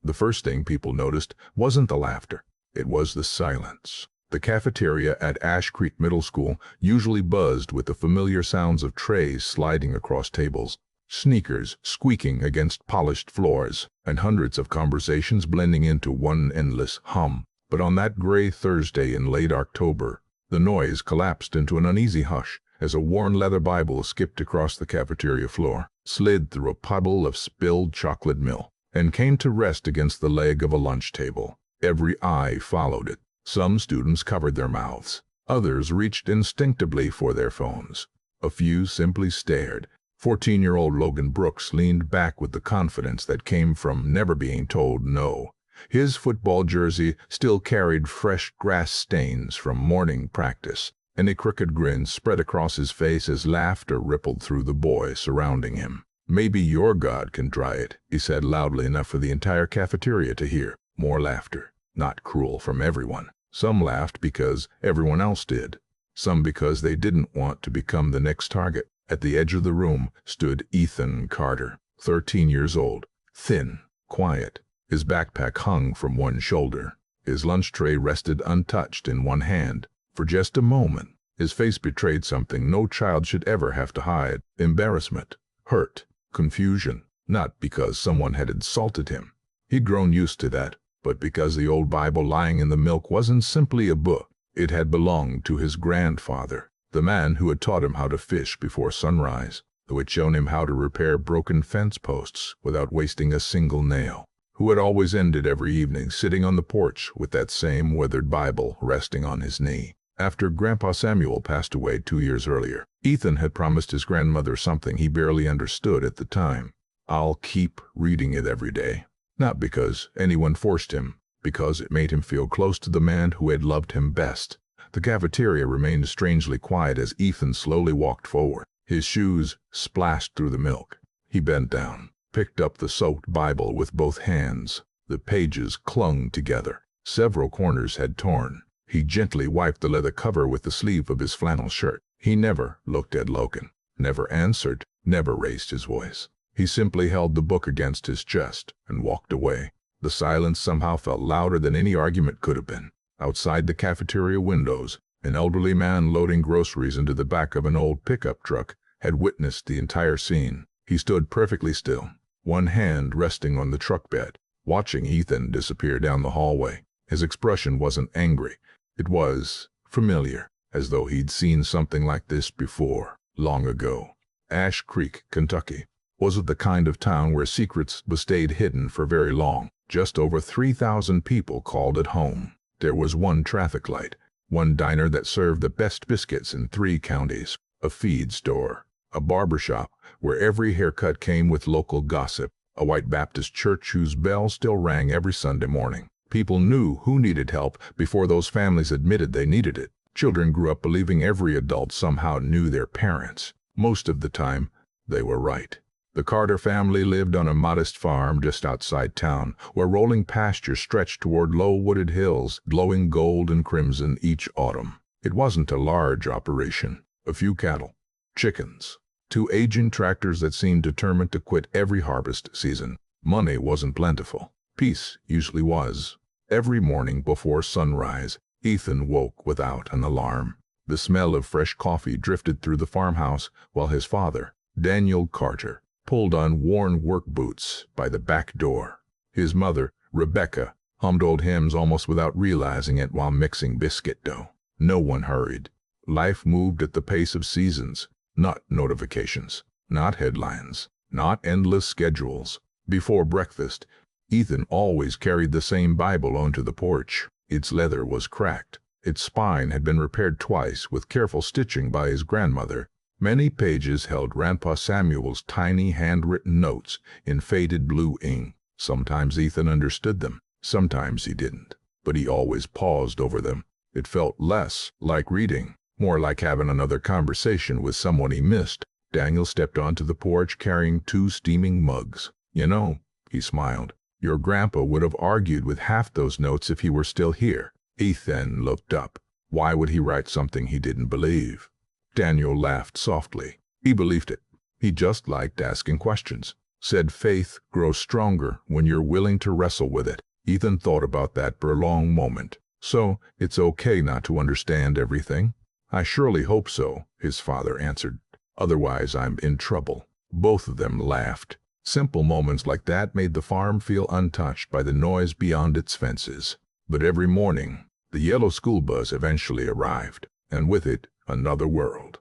The first thing people noticed wasn't the laughter. It was the silence. The cafeteria at Ash Creek Middle School usually buzzed with the familiar sounds of trays sliding across tables, sneakers squeaking against polished floors, and hundreds of conversations blending into one endless hum. But on that gray Thursday in late October, the noise collapsed into an uneasy hush as a worn leather Bible skipped across the cafeteria floor, slid through a puddle of spilled chocolate milk, and came to rest against the leg of a lunch table. Every eye followed it. Some students covered their mouths. Others reached instinctively for their phones. A few simply stared. 14-year-old Logan Brooks leaned back with the confidence that came from never being told no. His football jersey still carried fresh grass stains from morning practice, and a crooked grin spread across his face as laughter rippled through the boys surrounding him. "Maybe your God can try it," he said loudly enough for the entire cafeteria to hear. More laughter, not cruel, from everyone. Some laughed because everyone else did. Some because they didn't want to become the next target. At the edge of the room stood Ethan Carter, 13 years old, thin, quiet. His backpack hung from one shoulder. His lunch tray rested untouched in one hand. For just a moment, his face betrayed something no child should ever have to hide: embarrassment, hurt, confusion. Not because someone had insulted him. He'd grown used to that, but because the old Bible lying in the milk wasn't simply a book. It had belonged to his grandfather, the man who had taught him how to fish before sunrise, who had shown him how to repair broken fence posts without wasting a single nail, who had always ended every evening sitting on the porch with that same weathered Bible resting on his knee. After Grandpa Samuel passed away 2 years earlier, Ethan had promised his grandmother something he barely understood at the time: "I'll keep reading it every day." Not because anyone forced him, because it made him feel close to the man who had loved him best. The cafeteria remained strangely quiet as Ethan slowly walked forward. His shoes splashed through the milk. He bent down, picked up the soaked Bible with both hands. The pages clung together. Several corners had torn. He gently wiped the leather cover with the sleeve of his flannel shirt. He never looked at Logan, never answered, never raised his voice. He simply held the book against his chest and walked away. The silence somehow felt louder than any argument could have been. Outside the cafeteria windows, an elderly man loading groceries into the back of an old pickup truck had witnessed the entire scene. He stood perfectly still, one hand resting on the truck bed, watching Ethan disappear down the hallway. His expression wasn't angry. It was familiar, as though he'd seen something like this before, long ago. Ash Creek, Kentucky, wasn't the kind of town where secrets stayed hidden for very long. Just over 3,000 people called it home. There was one traffic light, one diner that served the best biscuits in 3 counties, a feed store, a barber shop where every haircut came with local gossip, a white Baptist church whose bell still rang every Sunday morning. People knew who needed help before those families admitted they needed it. Children grew up believing every adult somehow knew their parents. Most of the time, they were right. The Carter family lived on a modest farm just outside town, where rolling pastures stretched toward low wooded hills, glowing gold and crimson each autumn. It wasn't a large operation. A few cattle, chickens, 2 aging tractors that seemed determined to quit every harvest season. Money wasn't plentiful. Peace usually was. Every morning before sunrise, Ethan woke without an alarm. The smell of fresh coffee drifted through the farmhouse while his father, Daniel Carter, pulled on worn work boots by the back door. His mother, Rebecca, hummed old hymns almost without realizing it while mixing biscuit dough. No one hurried. Life moved at the pace of seasons, not notifications, not headlines, not endless schedules. Before breakfast, Ethan always carried the same Bible onto the porch. Its leather was cracked. Its spine had been repaired twice with careful stitching by his grandmother. Many pages held Grandpa Samuel's tiny handwritten notes in faded blue ink. Sometimes Ethan understood them, sometimes he didn't, but he always paused over them. It felt less like reading, more like having another conversation with someone he missed. Daniel stepped onto the porch carrying 2 steaming mugs. "You know," he smiled, "your grandpa would have argued with half those notes if he were still here." Ethan looked up. Why would he write something he didn't believe? Daniel laughed softly. He believed it. He just liked asking questions. said faith grows stronger when you're willing to wrestle with it. Ethan thought about that for a long moment. So, it's okay not to understand everything? I surely hope so, his father answered. Otherwise, I'm in trouble. Both of them laughed. Simple moments like that made the farm feel untouched by the noise beyond its fences. But every morning, the yellow school bus eventually arrived, and with it, another world.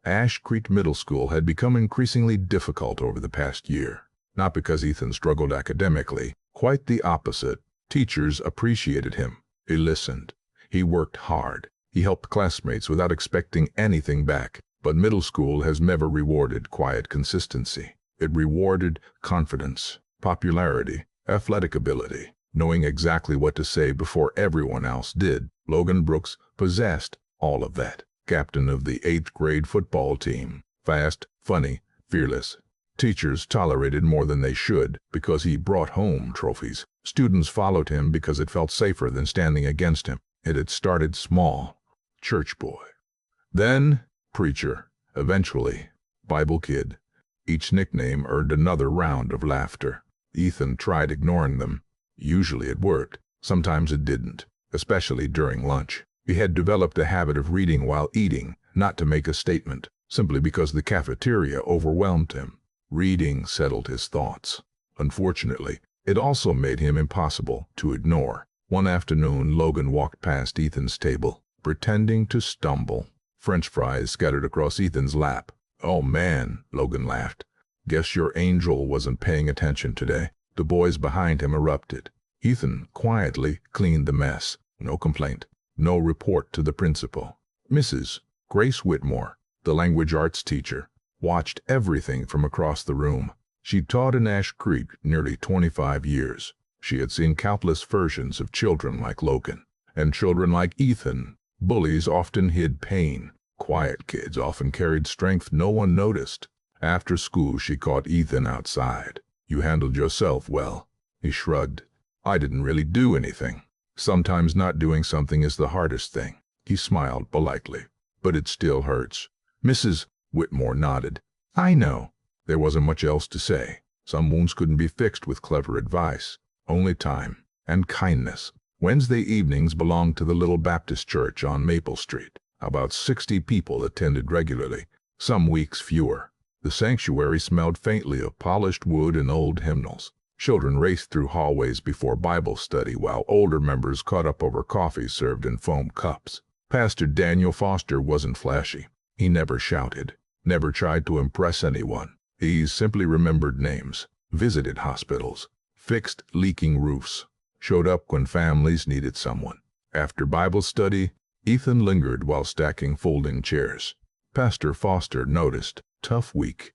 Ash Creek Middle School had become increasingly difficult over the past year. Not because Ethan struggled academically, quite the opposite. Teachers appreciated him. He listened. He worked hard. He helped classmates without expecting anything back. But middle school has never rewarded quiet consistency. It rewarded confidence, popularity, athletic ability, knowing exactly what to say before everyone else did. Logan Brooks possessed all of that. Captain of the 8th grade football team. Fast, funny, fearless. Teachers tolerated more than they should because he brought home trophies. Students followed him because it felt safer than standing against him. It had started small. Church boy. Then, preacher. Eventually, Bible kid. Each nickname earned another round of laughter. Ethan tried ignoring them. Usually it worked. Sometimes it didn't, especially during lunch. He had developed a habit of reading while eating, not to make a statement, simply because the cafeteria overwhelmed him. Reading settled his thoughts. Unfortunately, it also made him impossible to ignore. One afternoon, Logan walked past Ethan's table, pretending to stumble. French fries scattered across Ethan's lap. "Oh man," Logan laughed. "Guess your angel wasn't paying attention today." The boys behind him erupted. Ethan quietly cleaned the mess. No complaint. No report to the principal. Mrs. Grace Whitmore, the language arts teacher, watched everything from across the room. She taught in Ash Creek nearly 25 years. She had seen countless versions of children like Logan, and children like Ethan. Bullies often hid pain. Quiet kids often carried strength no one noticed. After school, she caught Ethan outside. "You handled yourself well." He shrugged. "I didn't really do anything." Sometimes not doing something is the hardest thing. He smiled politely. "But it still hurts." Mrs. Whitmore nodded. "I know." There wasn't much else to say. Some wounds couldn't be fixed with clever advice. Only time and kindness. Wednesday evenings belonged to the little Baptist church on Maple Street. About 60 people attended regularly, some weeks fewer. The sanctuary smelled faintly of polished wood and old hymnals. Children raced through hallways before Bible study while older members caught up over coffee served in foam cups. Pastor Daniel Foster wasn't flashy. He never shouted, never tried to impress anyone. He simply remembered names, visited hospitals, fixed leaking roofs, showed up when families needed someone. After Bible study, Ethan lingered while stacking folding chairs. Pastor Foster noticed. "Tough week."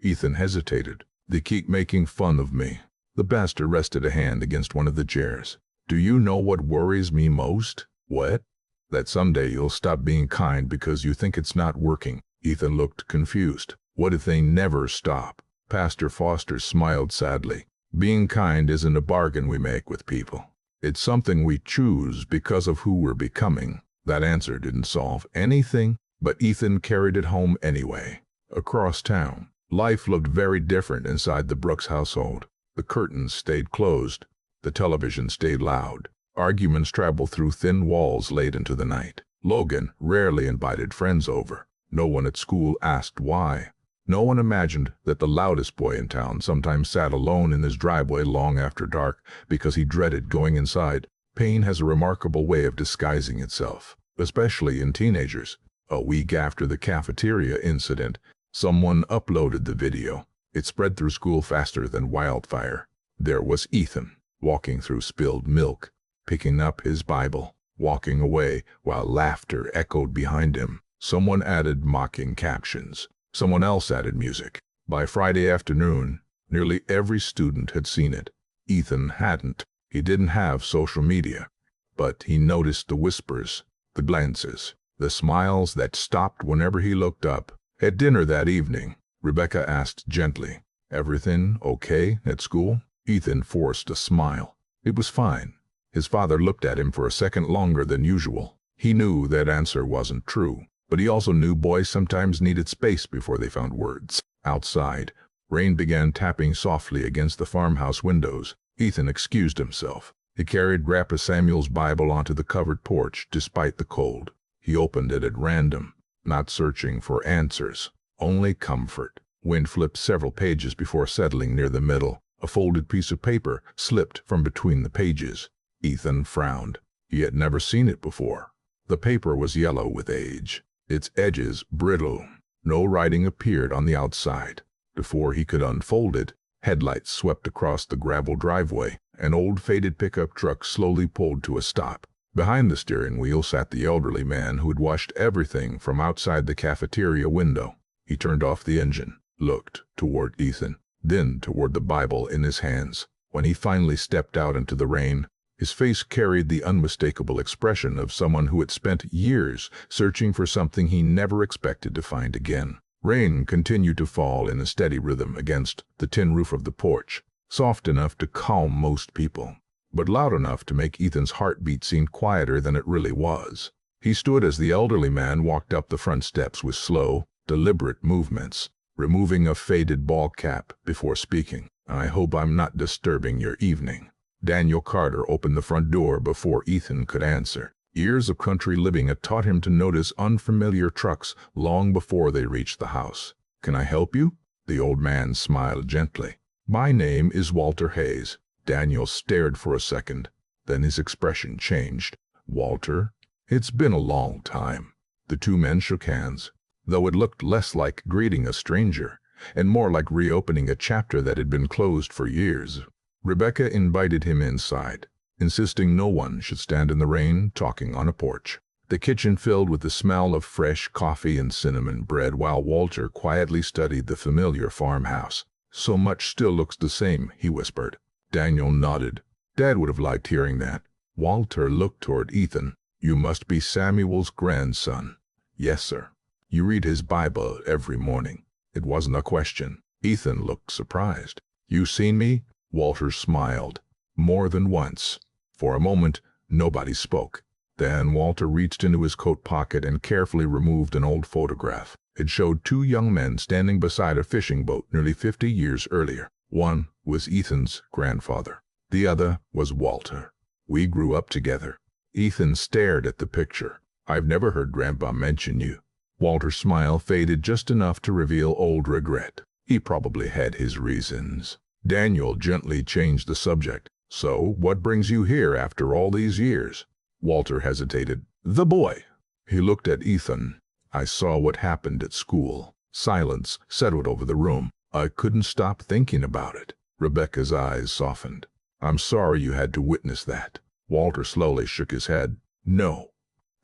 Ethan hesitated. "They keep making fun of me." The pastor rested a hand against one of the chairs. "Do you know what worries me most?" "What?" "That someday you'll stop being kind because you think it's not working." Ethan looked confused. "What if they never stop?" Pastor Foster smiled sadly. "Being kind isn't a bargain we make with people. It's something we choose because of who we're becoming." That answer didn't solve anything, but Ethan carried it home anyway. Across town, life looked very different inside the Brooks household. The curtains stayed closed. The television stayed loud. Arguments traveled through thin walls late into the night. Logan rarely invited friends over. No one at school asked why. No one imagined that the loudest boy in town sometimes sat alone in his driveway long after dark because he dreaded going inside. Pain has a remarkable way of disguising itself, especially in teenagers. A week after the cafeteria incident, someone uploaded the video. It spread through school faster than wildfire. There was Ethan, walking through spilled milk, picking up his Bible, walking away while laughter echoed behind him. Someone added mocking captions. Someone else added music. By Friday afternoon, nearly every student had seen it. Ethan hadn't. He didn't have social media. But he noticed the whispers, the glances, the smiles that stopped whenever he looked up. At dinner that evening, Rebecca asked gently, "Everything okay at school?" Ethan forced a smile. It was fine. His father looked at him for a second longer than usual. He knew that answer wasn't true, but he also knew boys sometimes needed space before they found words. Outside, Rain began tapping softly against the farmhouse windows. Ethan excused himself. He carried Grandpa Samuel's Bible onto the covered porch despite the cold. He opened it at random, not searching for answers, only comfort. Wind flipped several pages before settling near the middle. A folded piece of paper slipped from between the pages. Ethan frowned. He had never seen it before. The paper was yellow with age, its edges brittle. No writing appeared on the outside. Before he could unfold it, headlights swept across the gravel driveway. An old faded pickup truck slowly pulled to a stop. Behind the steering wheel sat the elderly man who had watched everything from outside the cafeteria window. He turned off the engine, looked toward Ethan, then toward the Bible in his hands. When he finally stepped out into the rain, his face carried the unmistakable expression of someone who had spent years searching for something he never expected to find again. Rain continued to fall in a steady rhythm against the tin roof of the porch, soft enough to calm most people, but loud enough to make Ethan's heartbeat seem quieter than it really was. He stood as the elderly man walked up the front steps with slow, deliberate movements, removing a faded ball cap before speaking. "I hope I'm not disturbing your evening." Daniel Carter opened the front door before Ethan could answer. Years of country living had taught him to notice unfamiliar trucks long before they reached the house. "Can I help you?" The old man smiled gently. "My name is Walter Hayes." Daniel stared for a second, then his expression changed. "Walter, it's been a long time." The two men shook hands, though it looked less like greeting a stranger, and more like reopening a chapter that had been closed for years. Rebecca invited him inside, insisting no one should stand in the rain talking on a porch. The kitchen filled with the smell of fresh coffee and cinnamon bread while Walter quietly studied the familiar farmhouse. "So much still looks the same," he whispered. Daniel nodded. Dad would have liked hearing that. Walter looked toward Ethan. "You must be Samuel's grandson." "Yes, sir." "You read his Bible every morning." It wasn't a question. Ethan looked surprised. "You seen me?" Walter smiled. "More than once." For a moment, nobody spoke. Then Walter reached into his coat pocket and carefully removed an old photograph. It showed two young men standing beside a fishing boat nearly 50 years earlier. One was Ethan's grandfather. The other was Walter. "We grew up together." Ethan stared at the picture. "I've never heard Grandpa mention you." Walter's smile faded just enough to reveal old regret. He probably had his reasons. Daniel gently changed the subject. "So, what brings you here after all these years?" Walter hesitated. "The boy." He looked at Ethan. "I saw what happened at school." Silence settled over the room. "I couldn't stop thinking about it." Rebecca's eyes softened. "I'm sorry you had to witness that." Walter slowly shook his head. "No."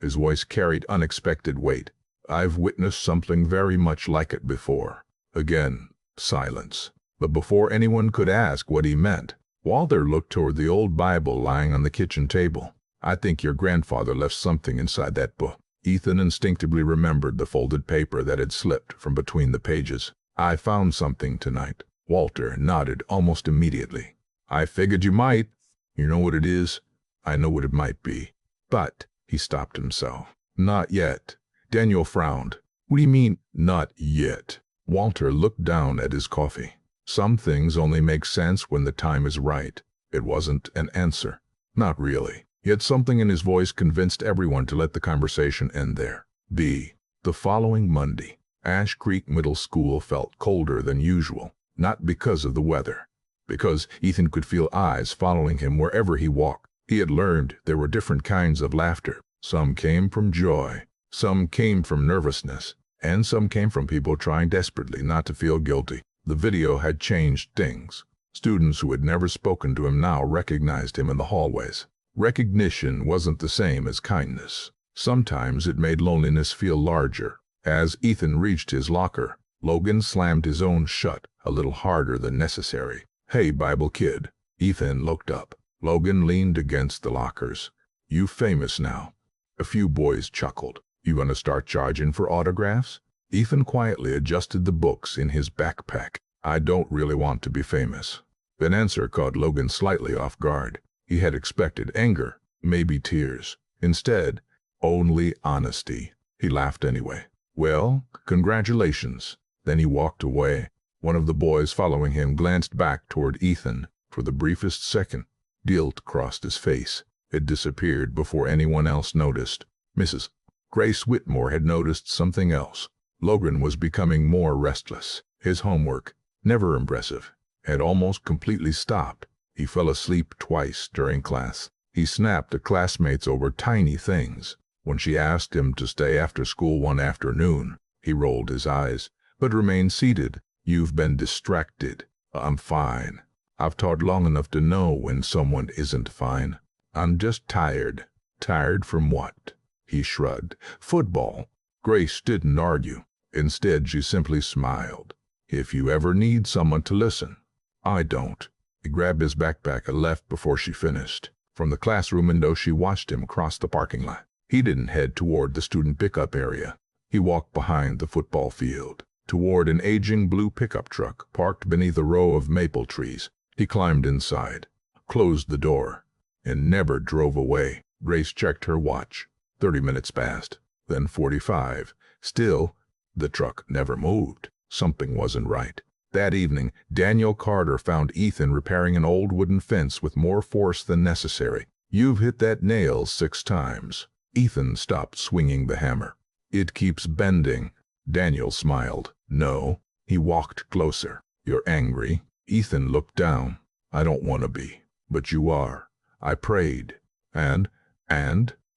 His voice carried unexpected weight. "I've witnessed something very much like it before." Again, silence. But before anyone could ask what he meant, Walter looked toward the old Bible lying on the kitchen table. "I think your grandfather left something inside that book." Ethan instinctively remembered the folded paper that had slipped from between the pages. "I found something tonight." Walter nodded almost immediately. "I figured you might." "You know what it is?" "I know what it might be." "But," he stopped himself. "Not yet." Daniel frowned. "What do you mean, not yet?" Walter looked down at his coffee. "Some things only make sense when the time is right." It wasn't an answer. Not really. Yet something in his voice convinced everyone to let the conversation end there. The following Monday, Ash Creek Middle School felt colder than usual, not because of the weather, because Ethan could feel eyes following him wherever he walked. He had learned there were different kinds of laughter. Some came from joy, some came from nervousness, and some came from people trying desperately not to feel guilty. The video had changed things. Students who had never spoken to him now recognized him in the hallways. Recognition wasn't the same as kindness. Sometimes it made loneliness feel larger. As Ethan reached his locker, Logan slammed his own shut a little harder than necessary. "Hey, Bible kid." Ethan looked up. Logan leaned against the lockers. "You famous now." A few boys chuckled. "You gonna start charging for autographs?" Ethan quietly adjusted the books in his backpack. "I don't really want to be famous." That answer caught Logan slightly off guard. He had expected anger, maybe tears. Instead, only honesty. He laughed anyway. "Well, congratulations." Then he walked away. One of the boys following him glanced back toward Ethan. For the briefest second, guilt crossed his face. It disappeared before anyone else noticed. Mrs. Grace Whitmore had noticed something else. Logan was becoming more restless. His homework, never impressive, had almost completely stopped. He fell asleep twice during class. He snapped at classmates over tiny things. When she asked him to stay after school one afternoon, he rolled his eyes, but remained seated. "You've been distracted." "I'm fine. I've taught long enough to know when someone isn't fine. I'm just tired." "Tired from what?" He shrugged. "Football." Grace didn't argue. Instead, she simply smiled. "If you ever need someone to listen." "I don't." He grabbed his backpack and left before she finished. From the classroom window, she watched him cross the parking lot. He didn't head toward the student pickup area. He walked behind the football field, toward an aging blue pickup truck parked beneath a row of maple trees. He climbed inside, closed the door, and never drove away. Grace checked her watch. 30 minutes passed, then 45. Still, the truck never moved. Something wasn't right. That evening, Daniel Carter found Ethan repairing an old wooden fence with more force than necessary. "You've hit that nail 6 times. Ethan stopped swinging the hammer. "It keeps bending." Daniel smiled. "No." He walked closer. "You're angry." Ethan looked down. "I don't want to be. But you are. I prayed. And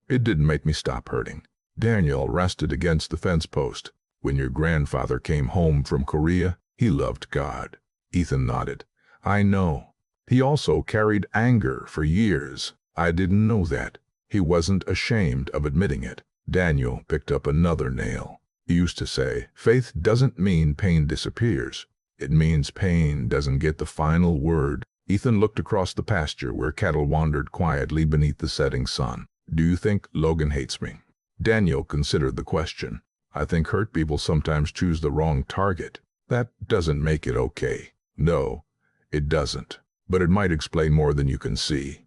it didn't make me stop hurting." Daniel rested against the fence post. "When your grandfather came home from Korea, he loved God." Ethan nodded. "I know. He also carried anger for years." "I didn't know that." He wasn't ashamed of admitting it. Daniel picked up another nail. He used to say, "Faith doesn't mean pain disappears. It means pain doesn't get the final word." Ethan looked across the pasture where cattle wandered quietly beneath the setting sun. "Do you think Logan hates me?" Daniel considered the question. "I think hurt people sometimes choose the wrong target. That doesn't make it okay." "No, it doesn't. But it might explain more than you can see."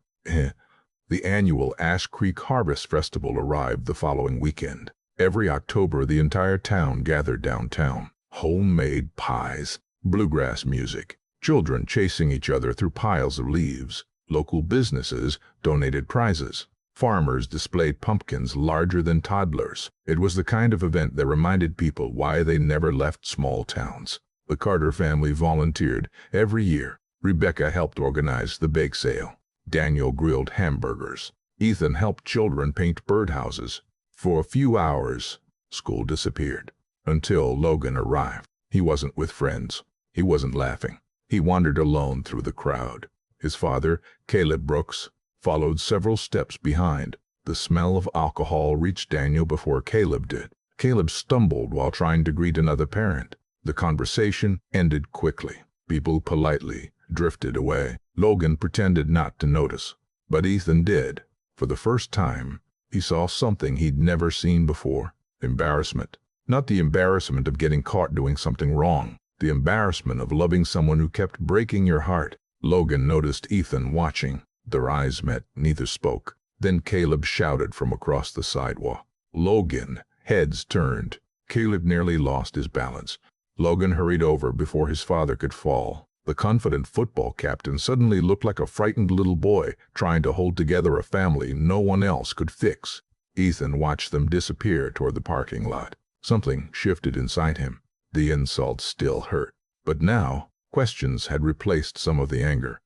The annual Ash Creek Harvest Festival arrived the following weekend. Every October, the entire town gathered downtown. Homemade pies, bluegrass music, children chasing each other through piles of leaves. Local businesses donated prizes. Farmers displayed pumpkins larger than toddlers. It was the kind of event that reminded people why they never left small towns. The Carter family volunteered every year. Rebecca helped organize the bake sale. Daniel grilled hamburgers. Ethan helped children paint birdhouses. For a few hours, school disappeared. Until Logan arrived. He wasn't with friends. He wasn't laughing. He wandered alone through the crowd. His father, Caleb Brooks, followed several steps behind. The smell of alcohol reached Daniel before Caleb did. Caleb stumbled while trying to greet another parent. The conversation ended quickly. People politely drifted away. Logan pretended not to notice, but Ethan did. For the first time, he saw something he'd never seen before. Embarrassment. Not the embarrassment of getting caught doing something wrong. The embarrassment of loving someone who kept breaking your heart. Logan noticed Ethan watching. Their eyes met. Neither spoke. Then Caleb shouted from across the sidewalk. "Logan!" Heads turned. Caleb nearly lost his balance. Logan hurried over before his father could fall. The confident football captain suddenly looked like a frightened little boy trying to hold together a family no one else could fix. Ethan watched them disappear toward the parking lot. Something shifted inside him. The insult still hurt. But now, questions had replaced some of the anger.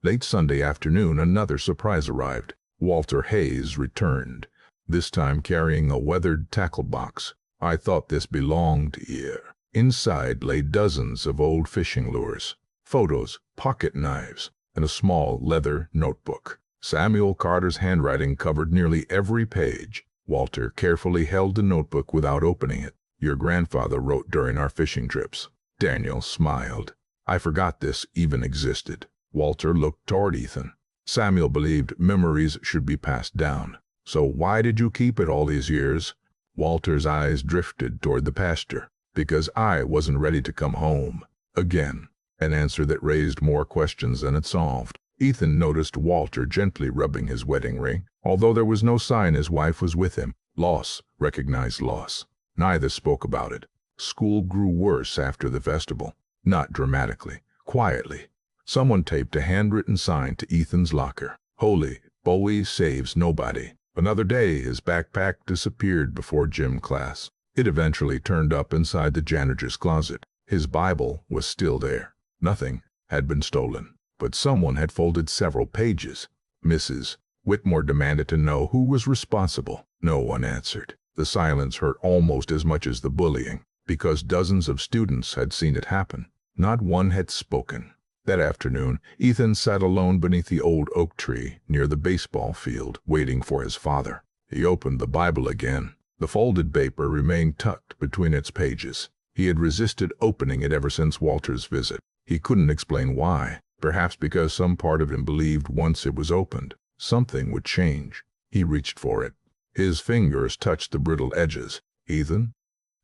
Late Sunday afternoon, another surprise arrived. Walter Hayes returned, this time carrying a weathered tackle box. "I thought this belonged here." Inside lay dozens of old fishing lures, photos, pocket knives, and a small leather notebook. Samuel Carter's handwriting covered nearly every page. Walter carefully held the notebook without opening it. "Your grandfather wrote during our fishing trips." Daniel smiled. "I forgot this even existed." Walter looked toward Ethan. "Samuel believed memories should be passed down. So why did you keep it all these years?" Walter's eyes drifted toward the pasture. "Because I wasn't ready to come home." Again, an answer that raised more questions than it solved. Ethan noticed Walter gently rubbing his wedding ring, although there was no sign his wife was with him. Loss recognized loss. Neither spoke about it. School grew worse after the festival. Not dramatically, quietly. Someone taped a handwritten sign to Ethan's locker. Holy, Bowie saves nobody. Another day his backpack disappeared before gym class. It eventually turned up inside the janitor's closet. His Bible was still there. Nothing had been stolen, but someone had folded several pages. Mrs. Whitmore demanded to know who was responsible. No one answered. The silence hurt almost as much as the bullying, because dozens of students had seen it happen. Not one had spoken. That afternoon, Ethan sat alone beneath the old oak tree near the baseball field, waiting for his father. He opened the Bible again. The folded paper remained tucked between its pages. He had resisted opening it ever since Walter's visit. He couldn't explain why. Perhaps because some part of him believed once it was opened, something would change. He reached for it. His fingers touched the brittle edges. "Ethan?"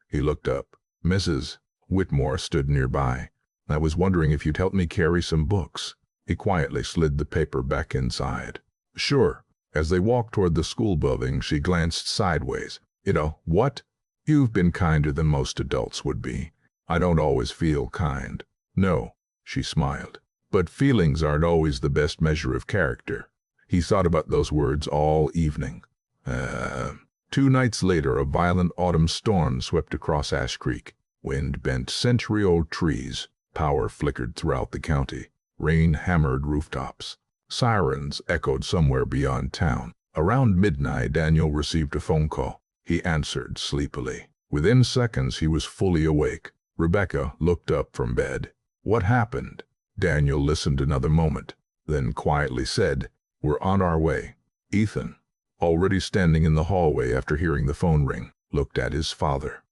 He looked up. Mrs. Whitmore stood nearby. "I was wondering if you'd help me carry some books." He quietly slid the paper back inside. "Sure." As they walked toward the school building, she glanced sideways. What? You've been kinder than most adults would be." "I don't always feel kind." "No," she smiled. "But feelings aren't always the best measure of character." He thought about those words all evening. 2 nights later, a violent autumn storm swept across Ash Creek. Wind bent century-old trees. Power flickered throughout the county. Rain hammered rooftops. Sirens echoed somewhere beyond town. Around midnight, Daniel received a phone call. He answered sleepily. Within seconds, he was fully awake. Rebecca looked up from bed. "What happened?" Daniel listened another moment, then quietly said, "We're on our way." Ethan, already standing in the hallway after hearing the phone ring, looked at his father.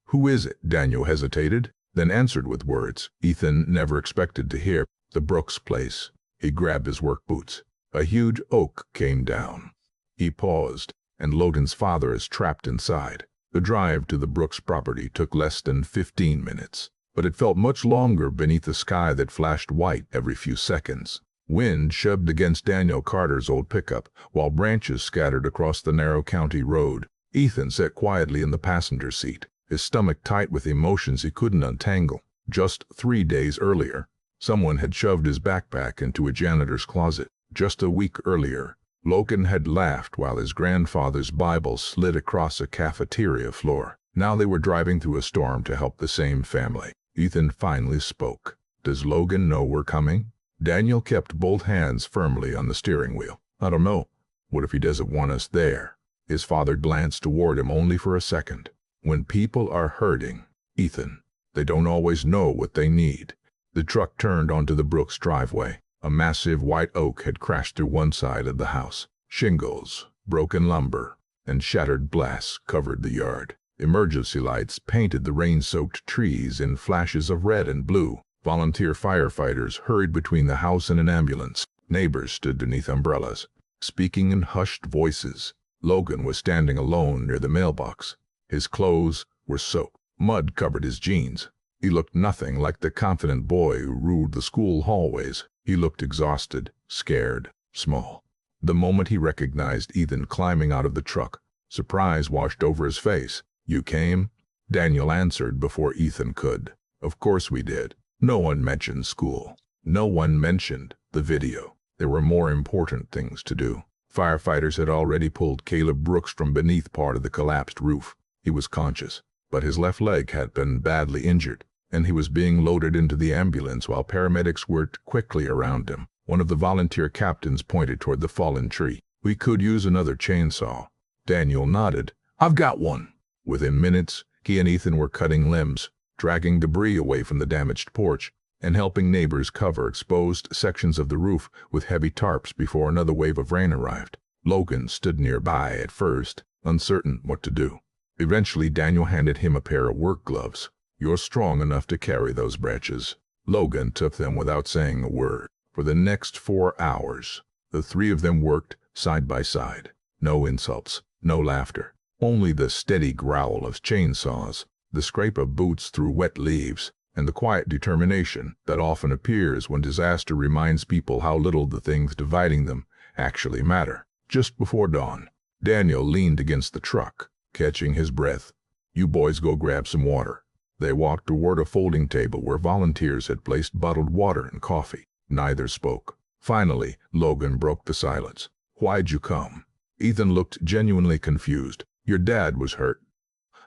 "Who is it?" Daniel hesitated, then answered with words Ethan never expected to hear. "The Brooks place." He grabbed his work boots. A huge oak came down. He paused, and Logan's father is trapped inside. The drive to the Brooks property took less than 15 minutes, but it felt much longer beneath a sky that flashed white every few seconds. Wind shoved against Daniel Carter's old pickup, while branches scattered across the narrow county road. Ethan sat quietly in the passenger seat, his stomach tight with emotions he couldn't untangle. Just 3 days earlier, someone had shoved his backpack into a janitor's closet. Just a week earlier, Logan had laughed while his grandfather's Bible slid across a cafeteria floor. Now they were driving through a storm to help the same family. Ethan finally spoke. "Does Logan know we're coming?" Daniel kept both hands firmly on the steering wheel. "I don't know." "What if he doesn't want us there?" His father glanced toward him only for a second. "When people are hurting, Ethan, they don't always know what they need." The truck turned onto the Brooks driveway. A massive white oak had crashed through one side of the house. Shingles, broken lumber, and shattered glass covered the yard. Emergency lights painted the rain-soaked trees in flashes of red and blue. Volunteer firefighters hurried between the house and an ambulance. Neighbors stood beneath umbrellas, speaking in hushed voices. Logan was standing alone near the mailbox. His clothes were soaked. Mud covered his jeans. He looked nothing like the confident boy who ruled the school hallways. He looked exhausted, scared, small. The moment he recognized Ethan climbing out of the truck, surprise washed over his face. "You came?" Daniel answered before Ethan could. "Of course we did." No one mentioned school. No one mentioned the video. There were more important things to do. Firefighters had already pulled Caleb Brooks from beneath part of the collapsed roof. He was conscious, but his left leg had been badly injured, and he was being loaded into the ambulance while paramedics worked quickly around him. One of the volunteer captains pointed toward the fallen tree. "We could use another chainsaw." Daniel nodded. "I've got one." Within minutes, he and Ethan were cutting limbs, dragging debris away from the damaged porch, and helping neighbors cover exposed sections of the roof with heavy tarps before another wave of rain arrived. Logan stood nearby at first, uncertain what to do. Eventually, Daniel handed him a pair of work gloves. "You're strong enough to carry those branches." Logan took them without saying a word. For the next 4 hours, the three of them worked side by side. No insults, no laughter, only the steady growl of chainsaws, the scrape of boots through wet leaves, and the quiet determination that often appears when disaster reminds people how little the things dividing them actually matter. Just before dawn, Daniel leaned against the truck, catching his breath. "You boys go grab some water. They walked toward a folding table where volunteers had placed bottled water and coffee. Neither spoke. Finally, Logan broke the silence. "Why'd you come?" Ethan looked genuinely confused. "Your dad was hurt."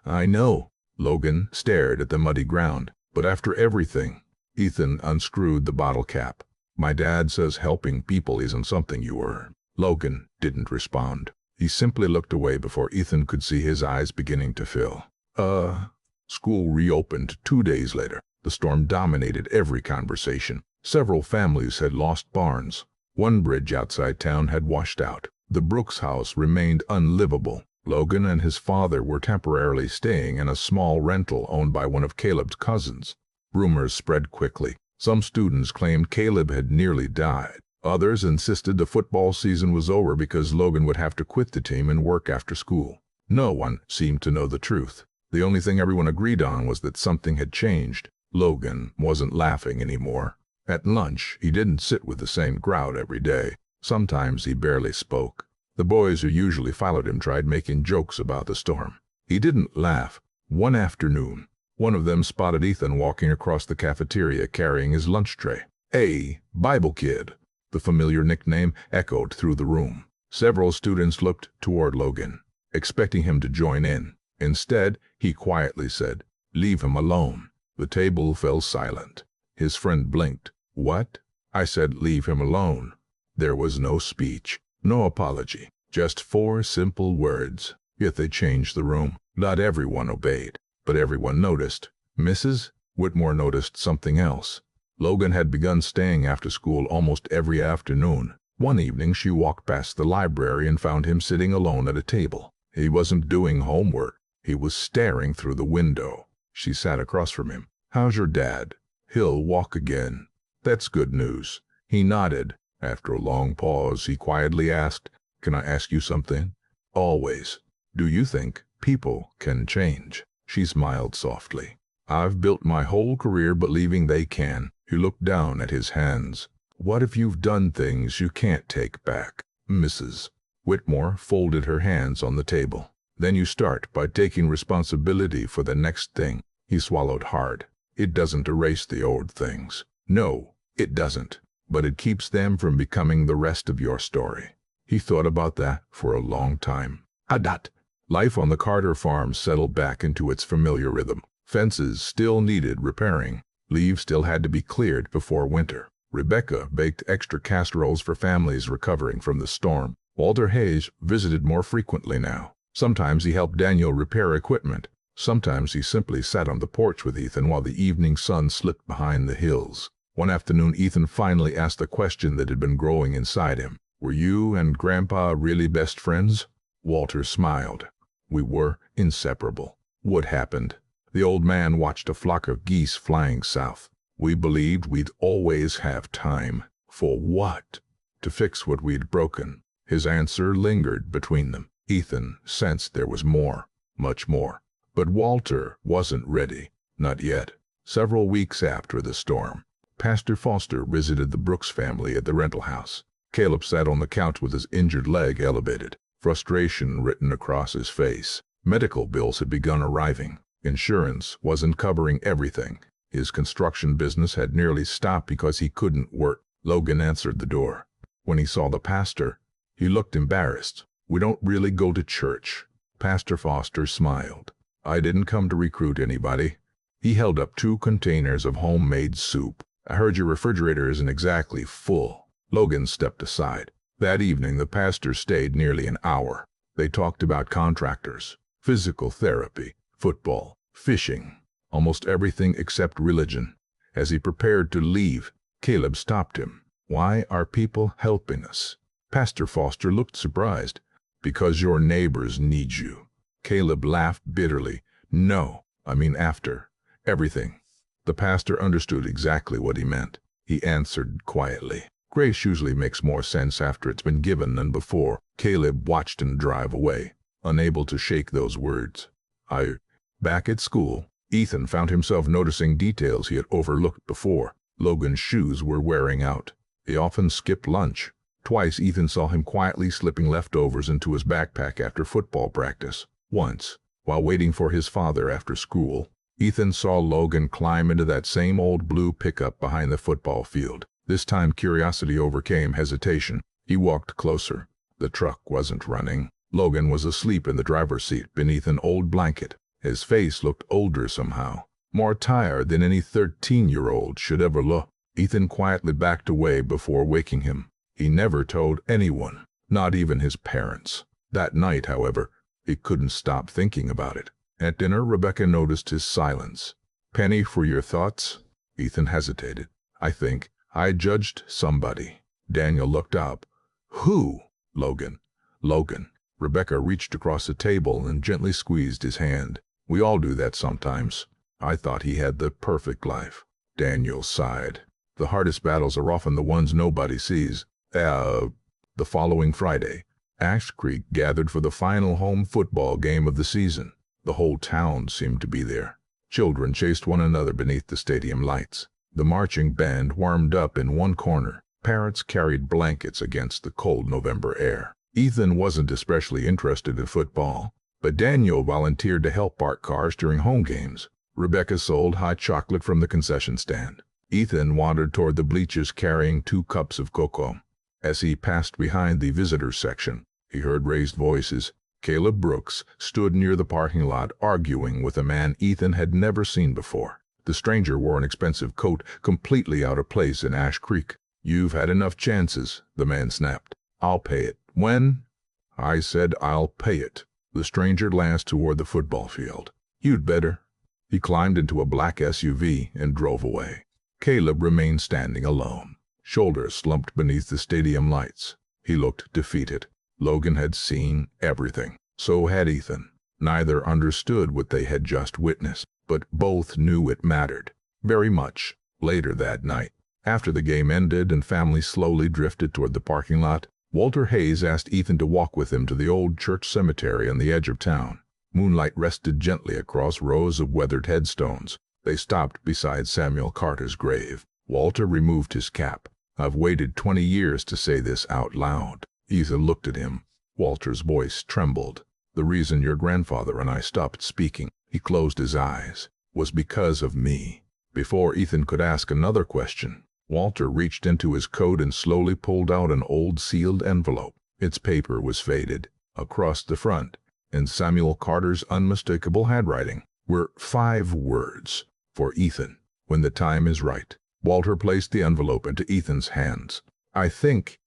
"I know." Logan stared at the muddy ground. "But after everything..." Ethan unscrewed the bottle cap. "My dad says helping people isn't something you earn." Logan didn't respond. He simply looked away before Ethan could see his eyes beginning to fill. School reopened 2 days later. The storm dominated every conversation. Several families had lost barns. One bridge outside town had washed out. The Brooks house remained unlivable. Logan and his father were temporarily staying in a small rental owned by one of Caleb's cousins. Rumors spread quickly. Some students claimed Caleb had nearly died. Others insisted the football season was over because Logan would have to quit the team and work after school. No one seemed to know the truth. The only thing everyone agreed on was that something had changed. Logan wasn't laughing anymore. At lunch, he didn't sit with the same crowd every day. Sometimes he barely spoke. The boys who usually followed him tried making jokes about the storm. He didn't laugh. One afternoon, one of them spotted Ethan walking across the cafeteria carrying his lunch tray. "Hey, Bible kid!" The familiar nickname echoed through the room. Several students looked toward Logan, expecting him to join in. Instead, he quietly said, "Leave him alone." The table fell silent. His friend blinked. "What?" I said, "Leave him alone." There was no speech, no apology, just 4 simple words. Yet they changed the room. Not everyone obeyed, but everyone noticed. Mrs. Whitmore noticed something else. Logan had begun staying after school almost every afternoon. One evening she walked past the library and found him sitting alone at a table. He wasn't doing homework. He was staring through the window. She sat across from him. "How's your dad?" "He'll walk again." "That's good news." He nodded. After a long pause, he quietly asked, "Can I ask you something?" "Always." "Do you think people can change?" She smiled softly. "I've built my whole career believing they can." He looked down at his hands. "What if you've done things you can't take back?" Mrs. Whitmore folded her hands on the table. "Then you start by taking responsibility for the next thing." He swallowed hard. "It doesn't erase the old things." "No, it doesn't. But it keeps them from becoming the rest of your story." He thought about that for a long time. Adat. Life on the Carter farm settled back into its familiar rhythm. Fences still needed repairing. Leaves still had to be cleared before winter. Rebecca baked extra casseroles for families recovering from the storm. Walter Hayes visited more frequently now. Sometimes he helped Daniel repair equipment. Sometimes he simply sat on the porch with Ethan while the evening sun slipped behind the hills. One afternoon, Ethan finally asked the question that had been growing inside him. "Were you and Grandpa really best friends?" Walter smiled. "We were inseparable." "What happened?" The old man watched a flock of geese flying south. "We believed we'd always have time." "For what?" "To fix what we'd broken." His answer lingered between them. Ethan sensed there was more, much more. But Walter wasn't ready. Not yet. Several weeks after the storm, Pastor Foster visited the Brooks family at the rental house. Caleb sat on the couch with his injured leg elevated, frustration written across his face. Medical bills had begun arriving. Insurance wasn't covering everything. His construction business had nearly stopped because he couldn't work. Logan answered the door. When he saw the pastor, he looked embarrassed. "We don't really go to church." Pastor Foster smiled. "I didn't come to recruit anybody." He held up 2 containers of homemade soup. "I heard your refrigerator isn't exactly full." Logan stepped aside. That evening the pastor stayed nearly an hour. They talked about contractors, physical therapy, football, fishing, almost everything except religion. As he prepared to leave, Caleb stopped him. "Why are people helping us?" Pastor Foster looked surprised. "Because your neighbors need you." Caleb laughed bitterly. "No, I mean after everything." The pastor understood exactly what he meant. He answered quietly. "Grace usually makes more sense after it's been given than before." Caleb watched him drive away, unable to shake those words. Back at school, Ethan found himself noticing details he had overlooked before. Logan's shoes were wearing out. He often skipped lunch. Twice Ethan saw him quietly slipping leftovers into his backpack after football practice. Once, while waiting for his father after school, Ethan saw Logan climb into that same old blue pickup behind the football field. This time curiosity overcame hesitation. He walked closer. The truck wasn't running. Logan was asleep in the driver's seat beneath an old blanket. His face looked older somehow, more tired than any 13-year-old should ever look. Ethan quietly backed away before waking him. He never told anyone, not even his parents. That night, however, he couldn't stop thinking about it. At dinner, Rebecca noticed his silence. "Penny for your thoughts?" Ethan hesitated. "I think I judged somebody." Daniel looked up. "Who?" "Logan." "Logan." Rebecca reached across the table and gently squeezed his hand. "We all do that sometimes. I thought he had the perfect life." Daniel sighed. "The hardest battles are often the ones nobody sees." The following Friday, Ash Creek gathered for the final home football game of the season. The whole town seemed to be there. Children chased one another beneath the stadium lights. The marching band warmed up in one corner. Parents carried blankets against the cold November air. Ethan wasn't especially interested in football, but Daniel volunteered to help park cars during home games. Rebecca sold hot chocolate from the concession stand. Ethan wandered toward the bleachers carrying 2 cups of cocoa. As he passed behind the visitors section, he heard raised voices. Caleb Brooks stood near the parking lot arguing with a man Ethan had never seen before. The stranger wore an expensive coat completely out of place in Ash Creek. "You've had enough chances," the man snapped. "I'll pay it." "When?" "I said I'll pay it." The stranger glanced toward the football field. "You'd better." He climbed into a black SUV and drove away. Caleb remained standing alone, shoulders slumped beneath the stadium lights. He looked defeated. Logan had seen everything. So had Ethan. Neither understood what they had just witnessed, but both knew it mattered. Very much. Later that night, after the game ended and families slowly drifted toward the parking lot, Walter Hayes asked Ethan to walk with him to the old church cemetery on the edge of town. Moonlight rested gently across rows of weathered headstones. They stopped beside Samuel Carter's grave. Walter removed his cap. "I've waited 20 years to say this out loud." Ethan looked at him. Walter's voice trembled. "The reason your grandfather and I stopped speaking," he closed his eyes, "was because of me." Before Ethan could ask another question, Walter reached into his coat and slowly pulled out an old sealed envelope. Its paper was faded. Across the front, in Samuel Carter's unmistakable handwriting, were 5 words: "For Ethan, when the time is right." Walter placed the envelope into Ethan's hands. "I think,"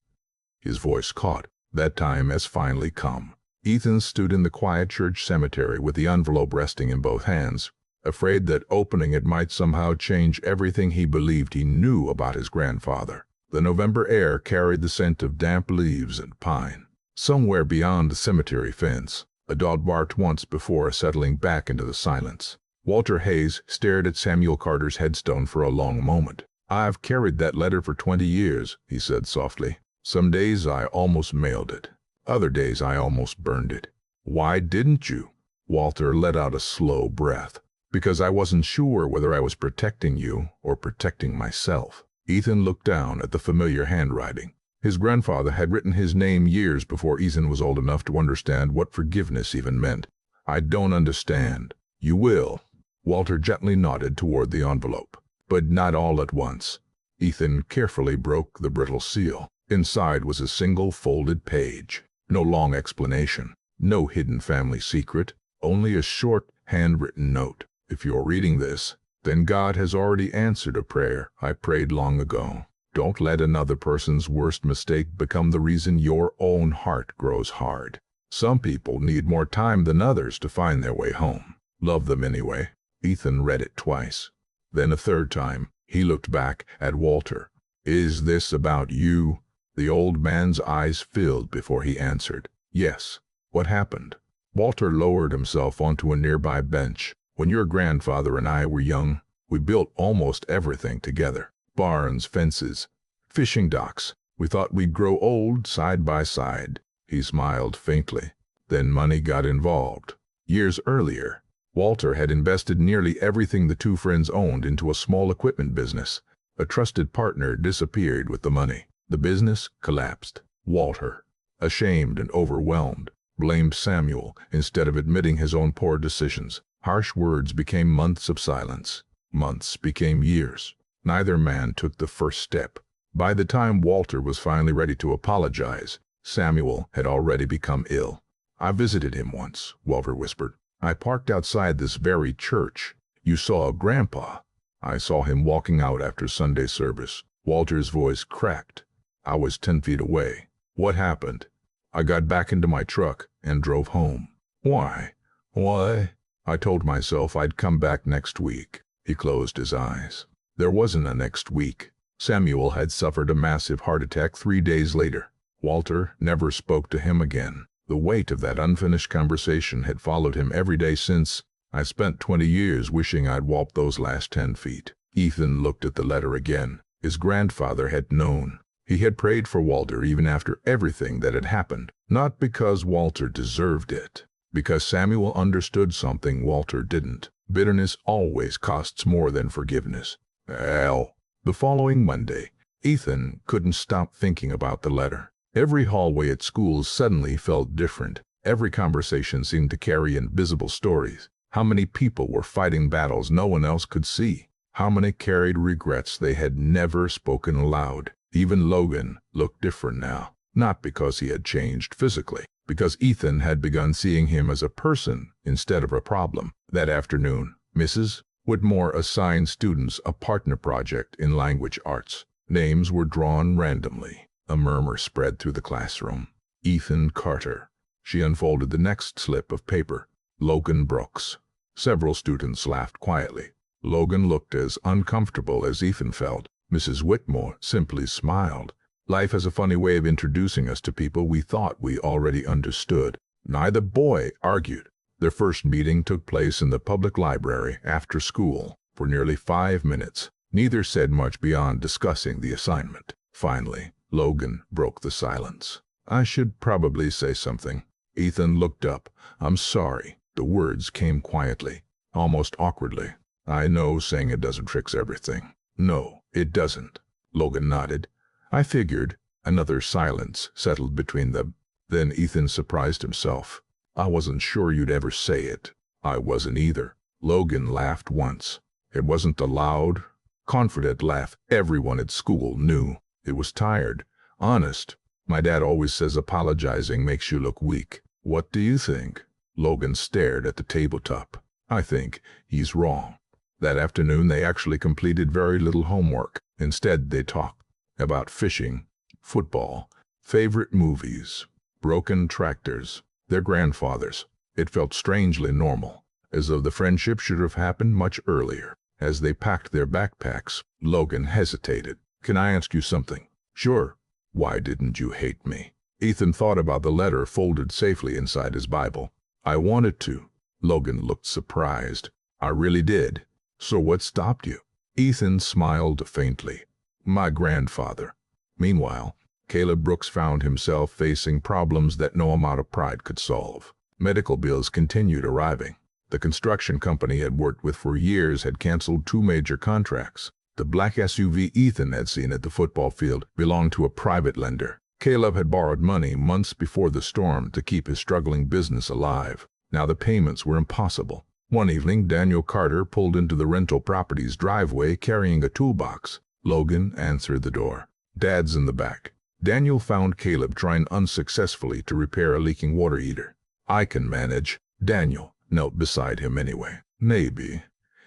his voice caught, "that time has finally come." Ethan stood in the quiet church cemetery with the envelope resting in both hands, afraid that opening it might somehow change everything he believed he knew about his grandfather. The November air carried the scent of damp leaves and pine. Somewhere beyond the cemetery fence, a dog barked once before settling back into the silence. Walter Hayes stared at Samuel Carter's headstone for a long moment. "I've carried that letter for 20 years, he said softly. "Some days I almost mailed it. Other days I almost burned it." "Why didn't you?" Walter let out a slow breath. "Because I wasn't sure whether I was protecting you or protecting myself." Ethan looked down at the familiar handwriting. His grandfather had written his name years before Ethan was old enough to understand what forgiveness even meant. "I don't understand." "You will." Walter gently nodded toward the envelope. "But not all at once." Ethan carefully broke the brittle seal. Inside was a single folded page. No long explanation. No hidden family secret. Only a short, handwritten note. "If you're reading this, then God has already answered a prayer I prayed long ago. Don't let another person's worst mistake become the reason your own heart grows hard. Some people need more time than others to find their way home. Love them anyway." Ethan read it twice. Then a third time, he looked back at Walter. "Is this about you?" The old man's eyes filled before he answered. "Yes." "What happened?" Walter lowered himself onto a nearby bench. "When your grandfather and I were young, we built almost everything together. Barns, fences, fishing docks. We thought we'd grow old side by side." He smiled faintly. "Then money got involved." Years earlier, Walter had invested nearly everything the two friends owned into a small equipment business. A trusted partner disappeared with the money. The business collapsed. Walter, ashamed and overwhelmed, blamed Samuel instead of admitting his own poor decisions. Harsh words became months of silence. Months became years. Neither man took the first step. By the time Walter was finally ready to apologize, Samuel had already become ill. "I visited him once," Walter whispered. "I parked outside this very church. You saw Grandpa." "I saw him walking out after Sunday service." Walter's voice cracked. "I was 10 feet away." "What happened?" "I got back into my truck and drove home." "Why?" "Why?" "I told myself I'd come back next week." He closed his eyes. There wasn't a next week. Samuel had suffered a massive heart attack 3 days later. Walter never spoke to him again. The weight of that unfinished conversation had followed him every day since. "I spent 20 years wishing I'd walked those last 10 feet. Ethan looked at the letter again. His grandfather had known. He had prayed for Walter even after everything that had happened. Not because Walter deserved it. Because Samuel understood something Walter didn't. Bitterness always costs more than forgiveness. Hell. The following Monday, Ethan couldn't stop thinking about the letter. Every hallway at school suddenly felt different. Every conversation seemed to carry invisible stories. How many people were fighting battles no one else could see? How many carried regrets they had never spoken aloud? Even Logan looked different now. Not because he had changed physically, because Ethan had begun seeing him as a person instead of a problem. That afternoon, Mrs. Whitmore assigned students a partner project in language arts. Names were drawn randomly. A murmur spread through the classroom. Ethan Carter. She unfolded the next slip of paper. Logan Brooks. Several students laughed quietly. Logan looked as uncomfortable as Ethan felt. Mrs. Whitmore simply smiled. Life has a funny way of introducing us to people we thought we already understood. Neither boy argued. Their first meeting took place in the public library after school. For nearly 5 minutes, neither said much beyond discussing the assignment. Finally, Logan broke the silence. "I should probably say something." Ethan looked up. "I'm sorry." The words came quietly, almost awkwardly. "I know saying it doesn't fix everything." "No, it doesn't." Logan nodded. "I figured." Another silence settled between them. Then Ethan surprised himself. "I wasn't sure you'd ever say it." "I wasn't either." Logan laughed once. It wasn't the loud, confident laugh everyone at school knew. It was tired, honest. "My dad always says apologizing makes you look weak." "What do you think?" Logan stared at the tabletop. "I think he's wrong." That afternoon they actually completed very little homework. Instead they talked about fishing, football, favorite movies, broken tractors, their grandfathers. It felt strangely normal, as though the friendship should have happened much earlier. As they packed their backpacks, Logan hesitated. "Can I ask you something?" "Sure." "Why didn't you hate me?" Ethan thought about the letter folded safely inside his Bible. "I wanted to." Logan looked surprised. "I really did." "So what stopped you?" Ethan smiled faintly. "My grandfather." Meanwhile, Caleb Brooks found himself facing problems that no amount of pride could solve. Medical bills continued arriving. The construction company he had worked with for years had canceled 2 major contracts. The black SUV Ethan had seen at the football field belonged to a private lender. Caleb had borrowed money months before the storm to keep his struggling business alive. Now the payments were impossible. One evening, Daniel Carter pulled into the rental property's driveway carrying a toolbox. Logan answered the door. "Dad's in the back." Daniel found Caleb trying unsuccessfully to repair a leaking water heater. "I can manage." Daniel knelt beside him anyway. "Maybe."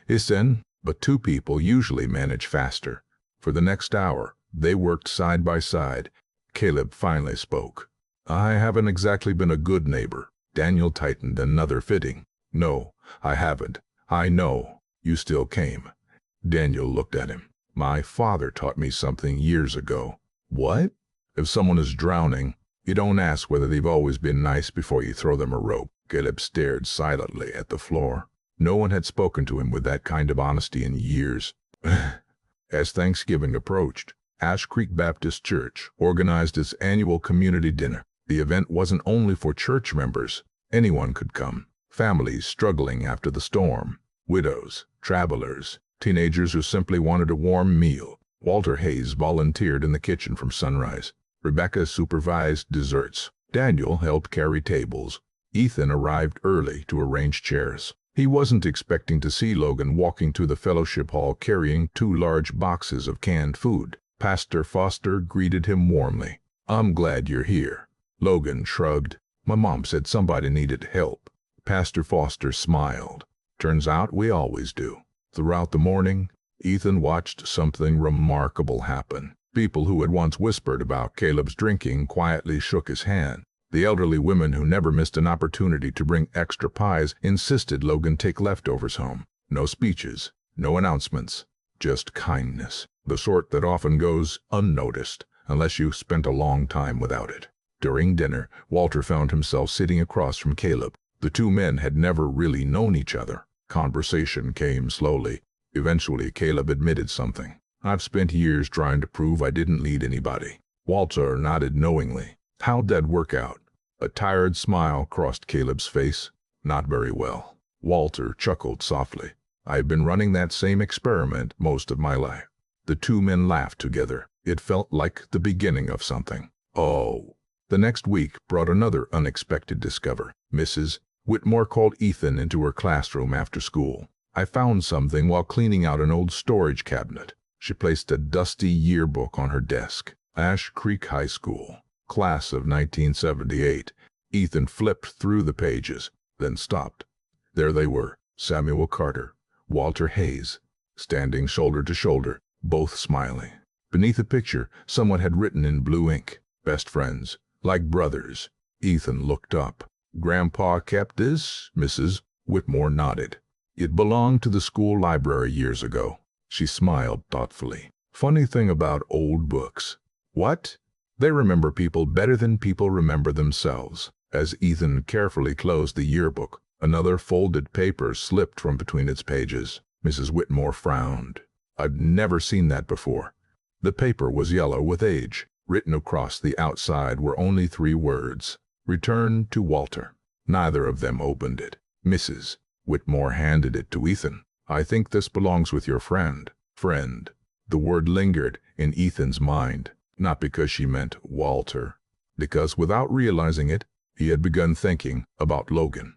"Listen." But 2 people usually manage faster. For the next hour, they worked side by side. Caleb finally spoke. "I haven't exactly been a good neighbor." Daniel tightened another fitting. "No, I haven't. I know. You still came." Daniel looked at him. "My father taught me something years ago." "What?" "If someone is drowning, you don't ask whether they've always been nice before you throw them a rope." Caleb stared silently at the floor. No one had spoken to him with that kind of honesty in years. As Thanksgiving approached, Ash Creek Baptist Church organized its annual community dinner. The event wasn't only for church members. Anyone could come. Families struggling after the storm, widows, travelers, teenagers who simply wanted a warm meal. Walter Hayes volunteered in the kitchen from sunrise. Rebecca supervised desserts. Daniel helped carry tables. Ethan arrived early to arrange chairs. He wasn't expecting to see Logan walking to the fellowship hall carrying 2 large boxes of canned food. Pastor Foster greeted him warmly. "I'm glad you're here." Logan shrugged. "My mom said somebody needed help." Pastor Foster smiled. "Turns out we always do." Throughout the morning, Ethan watched something remarkable happen. People who had once whispered about Caleb's drinking quietly shook his hand. The elderly women who never missed an opportunity to bring extra pies insisted Logan take leftovers home. No speeches, no announcements, just kindness, the sort that often goes unnoticed unless you spent a long time without it. During dinner, Walter found himself sitting across from Caleb. The 2 men had never really known each other. Conversation came slowly. Eventually, Caleb admitted something. "I've spent years trying to prove I didn't need anybody." Walter nodded knowingly. "How'd that work out?" A tired smile crossed Caleb's face. "Not very well." Walter chuckled softly. "I've been running that same experiment most of my life." The 2 men laughed together. It felt like the beginning of something. Oh. The next week brought another unexpected discovery. Mrs. Whitmore called Ethan into her classroom after school. "I found something while cleaning out an old storage cabinet." She placed a dusty yearbook on her desk. Ash Creek High School, class of 1978. Ethan flipped through the pages, then stopped. There they were, Samuel Carter, Walter Hayes, standing shoulder to shoulder, both smiling. Beneath the picture, someone had written in blue ink, "Best friends, like brothers." Ethan looked up. "Grandpa kept this?" Mrs. Whitmore nodded. "It belonged to the school library years ago." She smiled thoughtfully. "Funny thing about old books." "What?" "They remember people better than people remember themselves." As Ethan carefully closed the yearbook, another folded paper slipped from between its pages. Mrs. Whitmore frowned. "I've never seen that before." The paper was yellow with age. Written across the outside were only 3 words. "Return to Walter." Neither of them opened it. Mrs. Whitmore handed it to Ethan. "I think this belongs with your friend." Friend. The word lingered in Ethan's mind, not because she meant Walter, because without realizing it, he had begun thinking about Logan.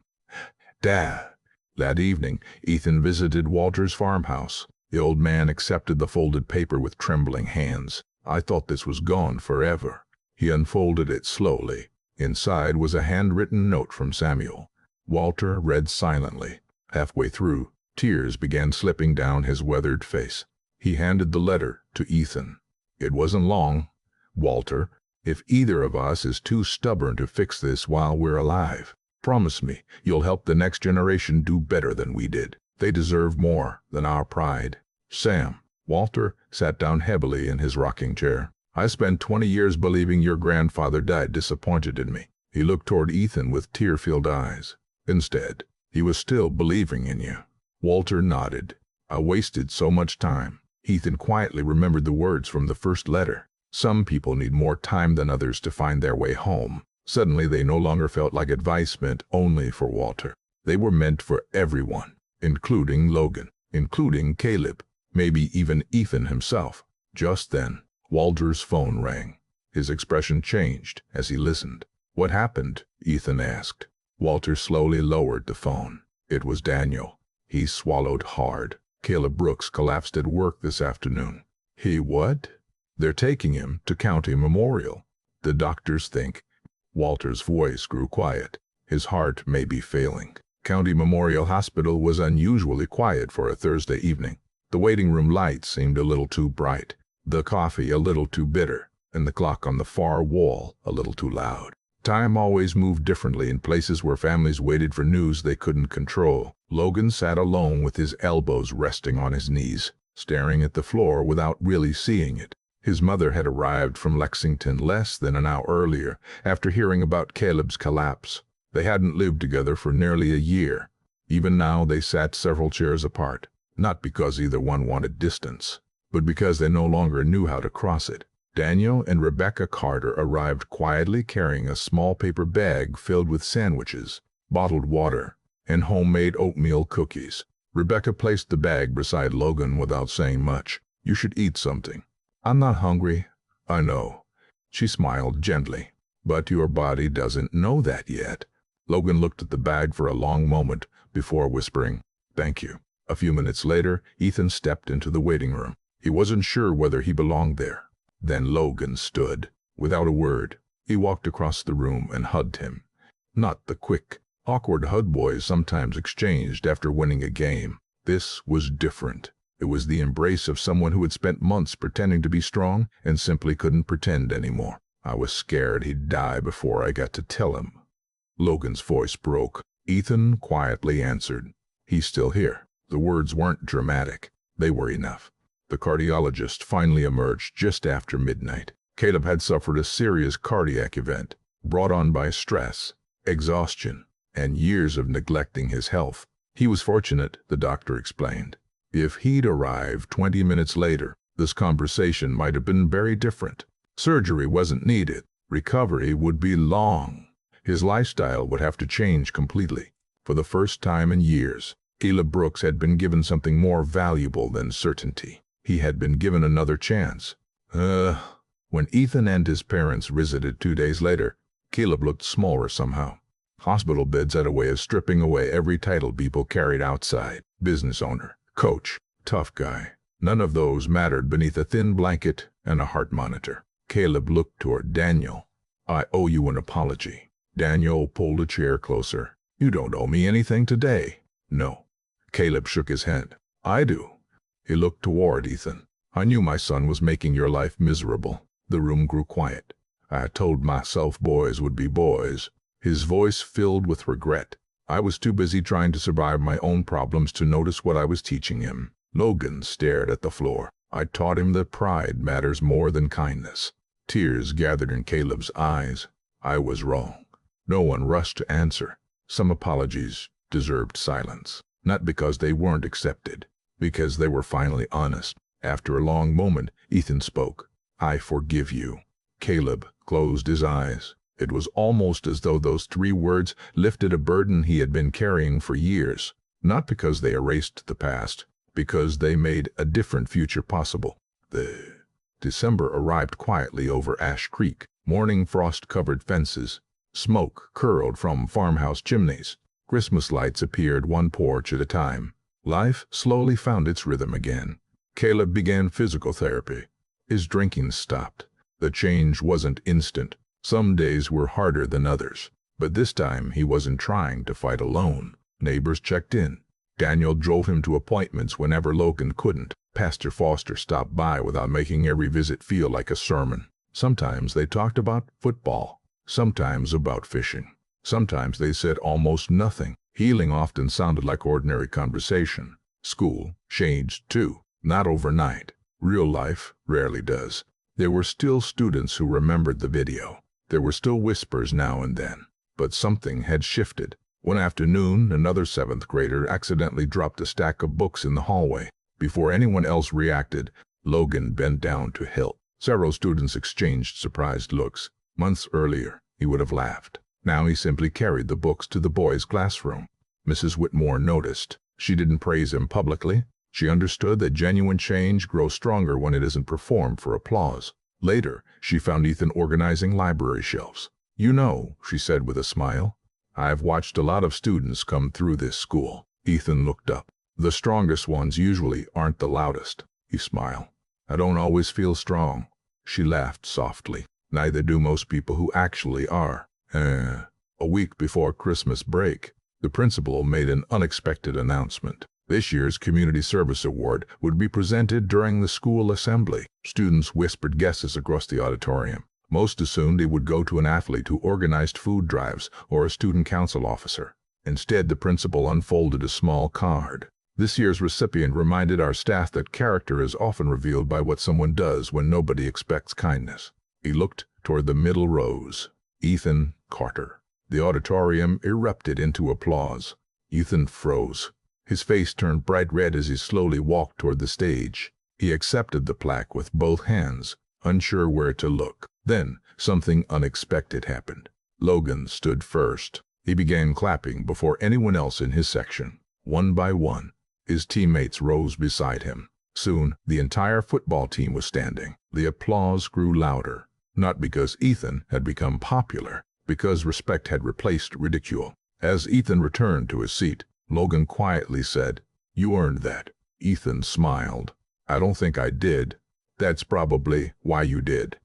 Dad. That evening, Ethan visited Walter's farmhouse. The old man accepted the folded paper with trembling hands. "I thought this was gone forever." He unfolded it slowly. Inside was a handwritten note from Samuel. Walter read silently. Halfway through, tears began slipping down his weathered face. He handed the letter to Ethan. "It wasn't long. Walter, if either of us is too stubborn to fix this while we're alive, promise me you'll help the next generation do better than we did. They deserve more than our pride. Sam." Walter sat down heavily in his rocking chair. "I spent 20 years believing your grandfather died disappointed in me." He looked toward Ethan with tear-filled eyes. "Instead, he was still believing in you." Walter nodded. "I wasted so much time." Ethan quietly remembered the words from the first letter. Some people need more time than others to find their way home. Suddenly they no longer felt like advice meant only for Walter. They were meant for everyone, including Logan, including Caleb, maybe even Ethan himself. Just then, Walter's phone rang. His expression changed as he listened. "What happened?" Ethan asked. Walter slowly lowered the phone. It was Daniel. He swallowed hard. "Caleb Brooks collapsed at work this afternoon." "He what?" "They're taking him to County Memorial. The doctors think." Walter's voice grew quiet. His heart may be failing. County Memorial Hospital was unusually quiet for a Thursday evening. The waiting room lights seemed a little too bright, the coffee a little too bitter, and the clock on the far wall a little too loud. Time always moved differently in places where families waited for news they couldn't control. Logan sat alone with his elbows resting on his knees, staring at the floor without really seeing it. His mother had arrived from Lexington less than an hour earlier, after hearing about Caleb's collapse. They hadn't lived together for nearly a year. Even now they sat several chairs apart, not because either one wanted distance, but because they no longer knew how to cross it. Daniel and Rebecca Carter arrived quietly carrying a small paper bag filled with sandwiches, bottled water, and homemade oatmeal cookies. Rebecca placed the bag beside Logan without saying much. "You should eat something." "I'm not hungry." "I know." She smiled gently. "But your body doesn't know that yet." Logan looked at the bag for a long moment, before whispering, "Thank you." A few minutes later, Ethan stepped into the waiting room. He wasn't sure whether he belonged there. Then Logan stood. Without a word, he walked across the room and hugged him. Not the quick, awkward hug boys sometimes exchanged after winning a game. This was different. It was the embrace of someone who had spent months pretending to be strong and simply couldn't pretend anymore. I was scared he'd die before I got to tell him. Logan's voice broke. Ethan quietly answered, "He's still here." The words weren't dramatic. They were enough. The cardiologist finally emerged just after midnight. Caleb had suffered a serious cardiac event, brought on by stress, exhaustion, and years of neglecting his health. He was fortunate, the doctor explained. If he'd arrived 20 minutes later, this conversation might have been very different. Surgery wasn't needed. Recovery would be long. His lifestyle would have to change completely. For the first time in years, Caleb Brooks had been given something more valuable than certainty. He had been given another chance. When Ethan and his parents visited 2 days later, Caleb looked smaller somehow. Hospital beds had a way of stripping away every title people carried outside. Business owner, coach, tough guy. None of those mattered beneath a thin blanket and a heart monitor. Caleb looked toward Daniel. "I owe you an apology." Daniel pulled a chair closer. "You don't owe me anything today." "No." Caleb shook his head. "I do." He looked toward Ethan. "I knew my son was making your life miserable." The room grew quiet. "I told myself boys would be boys." His voice filled with regret. "I was too busy trying to survive my own problems to notice what I was teaching him." Logan stared at the floor. "I taught him that pride matters more than kindness." Tears gathered in Caleb's eyes. "I was wrong." No one rushed to answer. Some apologies deserved silence. Not because they weren't accepted, because they were finally honest. After a long moment, Ethan spoke. "I forgive you." Caleb closed his eyes. It was almost as though those 3 words lifted a burden he had been carrying for years. Not because they erased the past, because they made a different future possible. The December arrived quietly over Ash Creek. Morning frost-covered fences. Smoke curled from farmhouse chimneys. Christmas lights appeared one porch at a time. Life slowly found its rhythm again. Caleb began physical therapy. His drinking stopped. The change wasn't instant. Some days were harder than others. But this time he wasn't trying to fight alone. Neighbors checked in. Daniel drove him to appointments whenever Logan couldn't. Pastor Foster stopped by without making every visit feel like a sermon. Sometimes they talked about football. Sometimes about fishing. Sometimes they said almost nothing. Healing often sounded like ordinary conversation. School changed too. Not overnight. Real life rarely does. There were still students who remembered the video. There were still whispers now and then. But something had shifted. One afternoon, another 7th grader accidentally dropped a stack of books in the hallway. Before anyone else reacted, Logan bent down to help. Several students exchanged surprised looks. Months earlier, he would have laughed. Now he simply carried the books to the boys' classroom. Mrs. Whitmore noticed. She didn't praise him publicly. She understood that genuine change grows stronger when it isn't performed for applause. Later, she found Ethan organizing library shelves. "You know," she said with a smile, "I've watched a lot of students come through this school." Ethan looked up. "The strongest ones usually aren't the loudest." He smiled. "I don't always feel strong." She laughed softly. "Neither do most people who actually are." A week before Christmas break, the principal made an unexpected announcement. This year's Community Service Award would be presented during the school assembly. Students whispered guesses across the auditorium. Most assumed it would go to an athlete who organized food drives or a student council officer. Instead, the principal unfolded a small card. This year's recipient reminded our staff that character is often revealed by what someone does when nobody expects kindness. He looked toward the middle rows. Ethan Carter. The auditorium erupted into applause. Ethan froze. His face turned bright red as he slowly walked toward the stage. He accepted the plaque with both hands, unsure where to look. Then, something unexpected happened. Logan stood first. He began clapping before anyone else in his section. One by one, his teammates rose beside him. Soon, the entire football team was standing. The applause grew louder. Not because Ethan had become popular, because respect had replaced ridicule. As Ethan returned to his seat, Logan quietly said. "You earned that." Ethan smiled. "I don't think I did." "That's probably why you did."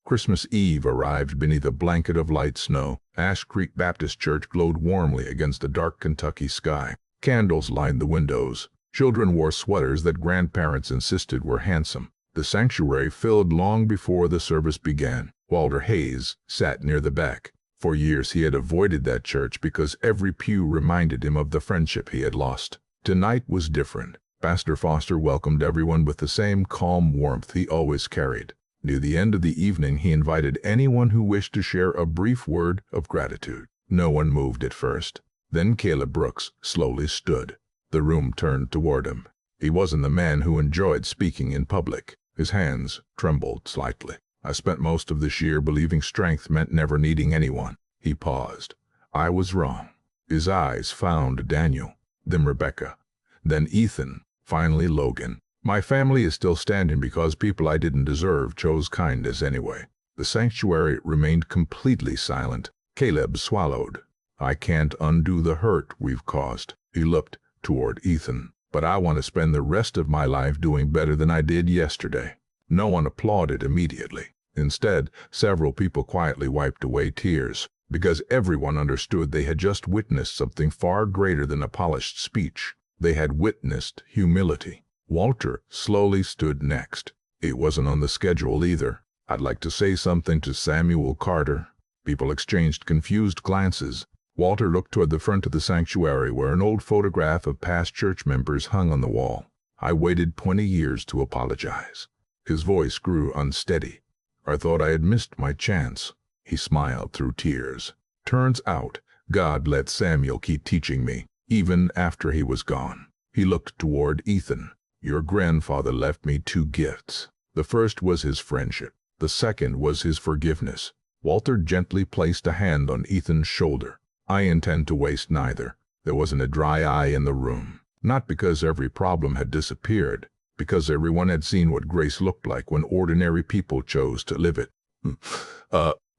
Christmas Eve arrived beneath a blanket of light snow. Ash Creek Baptist Church glowed warmly against the dark Kentucky sky. Candles lined the windows. Children wore sweaters that grandparents insisted were handsome. The sanctuary filled long before the service began. Walter Hayes sat near the back. For years he had avoided that church because every pew reminded him of the friendship he had lost. Tonight was different. Pastor Foster welcomed everyone with the same calm warmth he always carried. Near the end of the evening he invited anyone who wished to share a brief word of gratitude. No one moved at first. Then Caleb Brooks slowly stood. The room turned toward him. He wasn't the man who enjoyed speaking in public. His hands trembled slightly. "I spent most of this year believing strength meant never needing anyone." He paused. "I was wrong." His eyes found Daniel, then Rebecca, then Ethan, finally Logan. "My family is still standing because people I didn't deserve chose kindness anyway." The sanctuary remained completely silent. Caleb swallowed. "I can't undo the hurt we've caused." He looked toward Ethan. "But I want to spend the rest of my life doing better than I did yesterday." No one applauded immediately. Instead, several people quietly wiped away tears, because everyone understood they had just witnessed something far greater than a polished speech. They had witnessed humility. Walter slowly stood next. It wasn't on the schedule either. "I'd like to say something to Samuel Carter." People exchanged confused glances. Walter looked toward the front of the sanctuary where an old photograph of past church members hung on the wall. "I waited 20 years to apologize." His voice grew unsteady. "I thought I had missed my chance." He smiled through tears. "Turns out, God let Samuel keep teaching me, even after he was gone." He looked toward Ethan. "Your grandfather left me 2 gifts. The first was his friendship. The second was his forgiveness." Walter gently placed a hand on Ethan's shoulder. "I intend to waste neither." There wasn't a dry eye in the room. Not because every problem had disappeared, because everyone had seen what grace looked like when ordinary people chose to live it.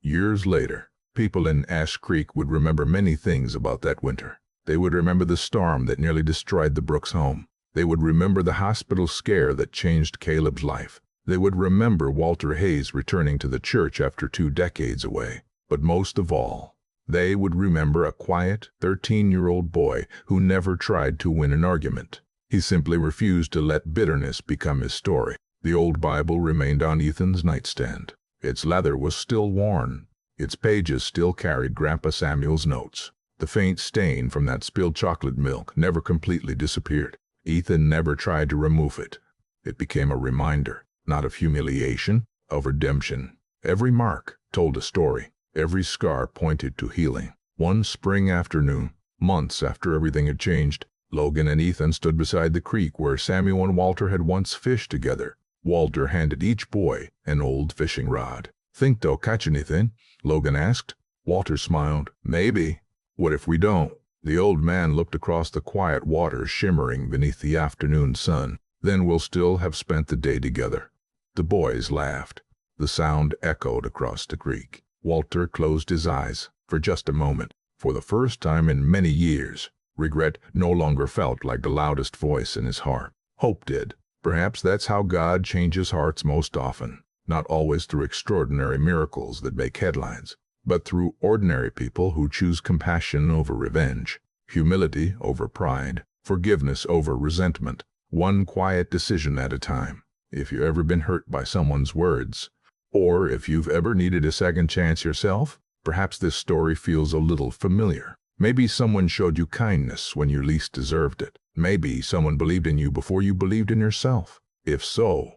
Years later, people in Ash Creek would remember many things about that winter. They would remember the storm that nearly destroyed the Brooks home. They would remember the hospital scare that changed Caleb's life. They would remember Walter Hayes returning to the church after 2 decades away. But most of all, they would remember a quiet, 13-year-old boy who never tried to win an argument. He simply refused to let bitterness become his story. The old Bible remained on Ethan's nightstand. Its leather was still worn. Its pages still carried Grandpa Samuel's notes. The faint stain from that spilled chocolate milk never completely disappeared. Ethan never tried to remove it. It became a reminder, not of humiliation, of redemption. Every mark told a story. Every scar pointed to healing. One spring afternoon, months after everything had changed, Logan and Ethan stood beside the creek where Samuel and Walter had once fished together. Walter handed each boy an old fishing rod. "Think they'll catch anything?" Logan asked. Walter smiled. "Maybe." "What if we don't?" The old man looked across the quiet water shimmering beneath the afternoon sun. "Then we'll still have spent the day together." The boys laughed. The sound echoed across the creek. Walter closed his eyes for just a moment. For the first time in many years, regret no longer felt like the loudest voice in his heart. Hope did. Perhaps that's how God changes hearts most often. Not always through extraordinary miracles that make headlines, but through ordinary people who choose compassion over revenge, humility over pride, forgiveness over resentment, one quiet decision at a time. If you've ever been hurt by someone's words, or if you've ever needed a second chance yourself, perhaps this story feels a little familiar. Maybe someone showed you kindness when you least deserved it. Maybe someone believed in you before you believed in yourself. If so,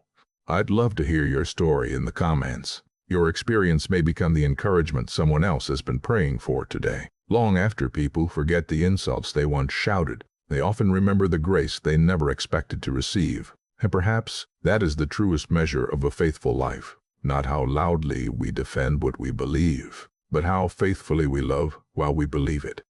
I'd love to hear your story in the comments. Your experience may become the encouragement someone else has been praying for today. Long after people forget the insults they once shouted, they often remember the grace they never expected to receive. And perhaps that is the truest measure of a faithful life. Not how loudly we defend what we believe, but how faithfully we love while we believe it.